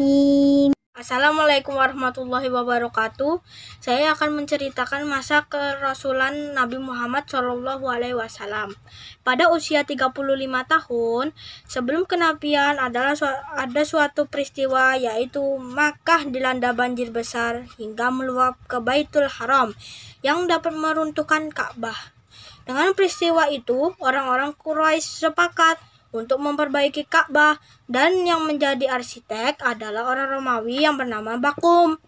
Bismillahirrahmanirrahim. Assalamualaikum warahmatullahi wabarakatuh. Saya akan menceritakan masa kerasulan Nabi Muhammad SAW. Pada usia 35 tahun sebelum kenabian ada suatu peristiwa, yaitu Makkah dilanda banjir besar hingga meluap ke Baitul Haram yang dapat meruntuhkan Ka'bah. Dengan peristiwa itu, orang-orang Quraisy sepakat untuk memperbaiki Ka'bah, dan yang menjadi arsitek adalah orang Romawi yang bernama Bakum.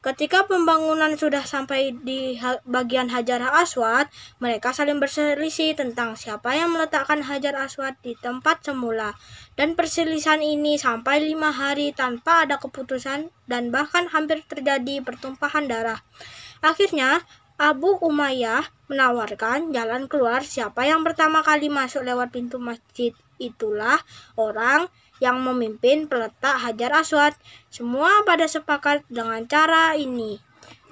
Ketika pembangunan sudah sampai di bagian Hajar Aswad, mereka saling berselisih tentang siapa yang meletakkan Hajar Aswad di tempat semula, dan perselisihan ini sampai 5 hari tanpa ada keputusan dan bahkan hampir terjadi pertumpahan darah. Akhirnya Abu Umayyah menawarkan jalan keluar. Siapa yang pertama kali masuk lewat pintu masjid, itulah orang yang memimpin peletak Hajar Aswad. Semua pada sepakat dengan cara ini.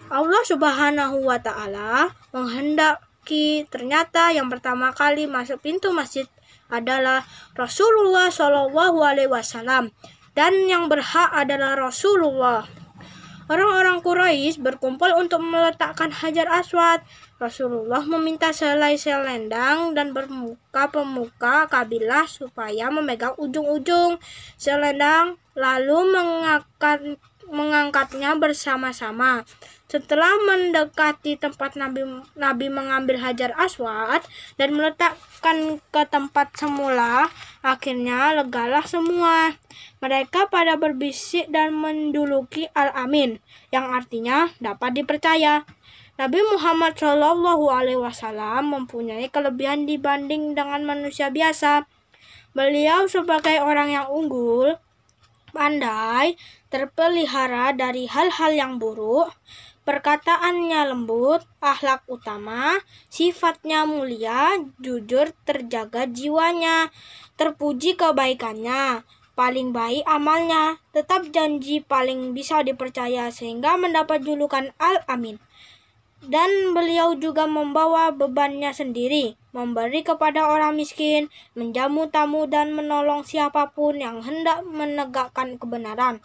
Allah Subhanahu wa Ta'ala menghendaki ternyata yang pertama kali masuk pintu masjid adalah Rasulullah SAW, dan yang berhak adalah Rasulullah. Orang-orang Quraisy berkumpul untuk meletakkan Hajar Aswad. Rasulullah meminta selai selendang dan pemuka kabilah supaya memegang ujung-ujung selendang, lalu mengangkatnya bersama-sama. Setelah mendekati tempat Nabi mengambil Hajar Aswad dan meletakkan ke tempat semula, akhirnya legalah semua. Mereka pada berbisik dan menjuluki Al-Amin, yang artinya dapat dipercaya. Nabi Muhammad SAW mempunyai kelebihan dibanding dengan manusia biasa. Beliau sebagai orang yang unggul, pandai, terpelihara dari hal-hal yang buruk, perkataannya lembut, akhlak utama, sifatnya mulia, jujur, terjaga jiwanya, terpuji kebaikannya, paling baik amalnya, tetap janji, paling bisa dipercaya, sehingga mendapat julukan Al-Amin. Dan beliau juga membawa bebannya sendiri, memberi kepada orang miskin, menjamu tamu, dan menolong siapapun yang hendak menegakkan kebenaran.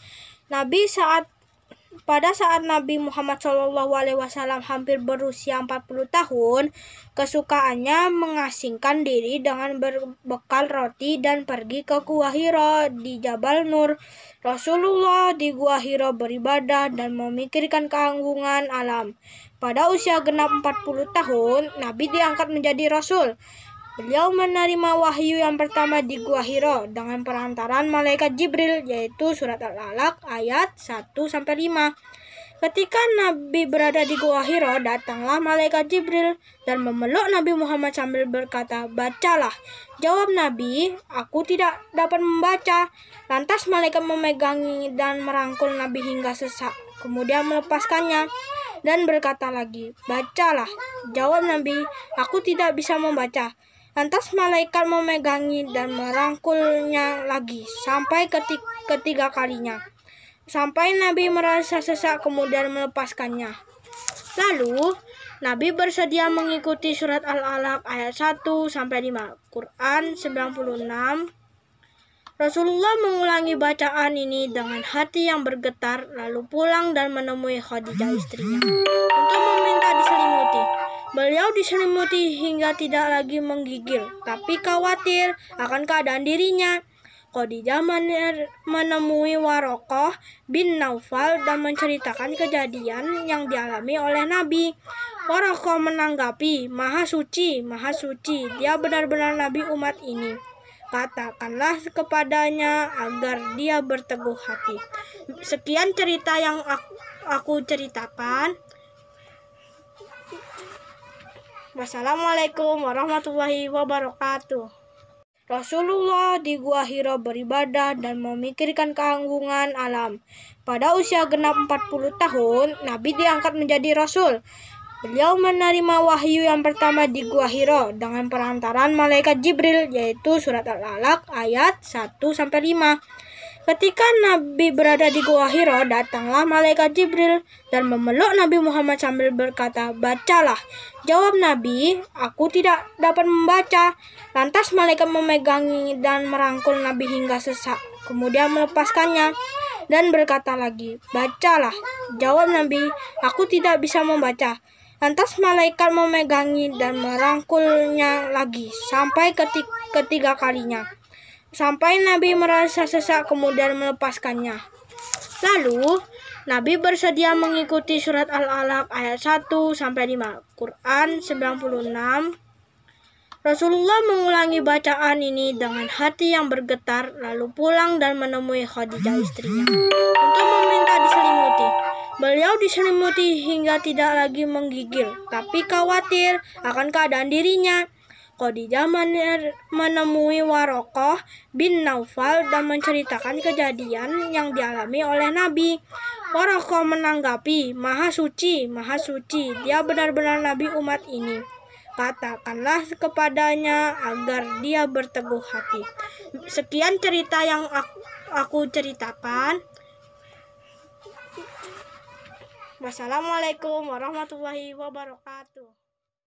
Pada saat Nabi Muhammad SAW hampir berusia 40 tahun, kesukaannya mengasingkan diri dengan berbekal roti dan pergi ke Gua Hira di Jabal Nur. Rasulullah di Gua Hira beribadah dan memikirkan keagungan alam. Pada usia genap 40 tahun, Nabi diangkat menjadi Rasul. Beliau menerima wahyu yang pertama di Gua Hira dengan perantaran malaikat Jibril, yaitu surat Al-Alaq ayat 1-5. Ketika Nabi berada di Gua Hira, datanglah malaikat Jibril dan memeluk Nabi Muhammad sambil berkata, "Bacalah." Jawab Nabi, "Aku tidak dapat membaca." Lantas malaikat memegangi dan merangkul Nabi hingga sesak, kemudian melepaskannya dan berkata lagi, "Bacalah." Jawab Nabi, "Aku tidak bisa membaca." Lantas malaikat memegangi dan merangkulnya lagi sampai ketiga kalinya, sampai Nabi merasa sesak kemudian melepaskannya. Lalu Nabi bersedia mengikuti surat Al-Alaq ayat 1-5, Quran 96. Rasulullah mengulangi bacaan ini dengan hati yang bergetar, lalu pulang dan menemui Khadijah istrinya untuk meminta diselimuti. Beliau diselimuti hingga tidak lagi menggigil, tapi khawatir akan keadaan dirinya. Khadijah menemui Warokoh bin Naufal dan menceritakan kejadian yang dialami oleh Nabi. Warokoh menanggapi, Maha suci, dia benar-benar Nabi umat ini. Katakanlah kepadanya agar dia berteguh hati. Sekian cerita yang aku ceritakan. Wassalamualaikum warahmatullahi wabarakatuh. Rasulullah di Gua Hira beribadah dan memikirkan keagungan alam. Pada usia genap 40 tahun, Nabi diangkat menjadi Rasul. Beliau menerima wahyu yang pertama di Gua Hira dengan perantaran malaikat Jibril, yaitu surat Al-Alaq ayat 1-5. Ketika Nabi berada di Gua Hira, datanglah malaikat Jibril dan memeluk Nabi Muhammad sambil berkata, "Bacalah." Jawab Nabi, "Aku tidak dapat membaca." Lantas malaikat memegangi dan merangkul Nabi hingga sesak, kemudian melepaskannya dan berkata lagi, "Bacalah." Jawab Nabi, "Aku tidak bisa membaca." Lantas malaikat memegangi dan merangkulnya lagi sampai ketiga kalinya. Sampai Nabi merasa sesak kemudian melepaskannya. Lalu Nabi bersedia mengikuti surat Al-Alaq ayat 1-5, Quran 96. Rasulullah mengulangi bacaan ini dengan hati yang bergetar, lalu pulang dan menemui Khadijah istrinya untuk meminta diselimuti. Beliau diselimuti hingga tidak lagi menggigil, tapi khawatir akan keadaan dirinya. Khadijah menemui Warokoh bin Naufal dan menceritakan kejadian yang dialami oleh Nabi. Warokoh menanggapi, Maha suci, dia benar-benar Nabi umat ini. Katakanlah kepadanya agar dia berteguh hati. Sekian cerita yang aku ceritakan. Wassalamualaikum warahmatullahi wabarakatuh.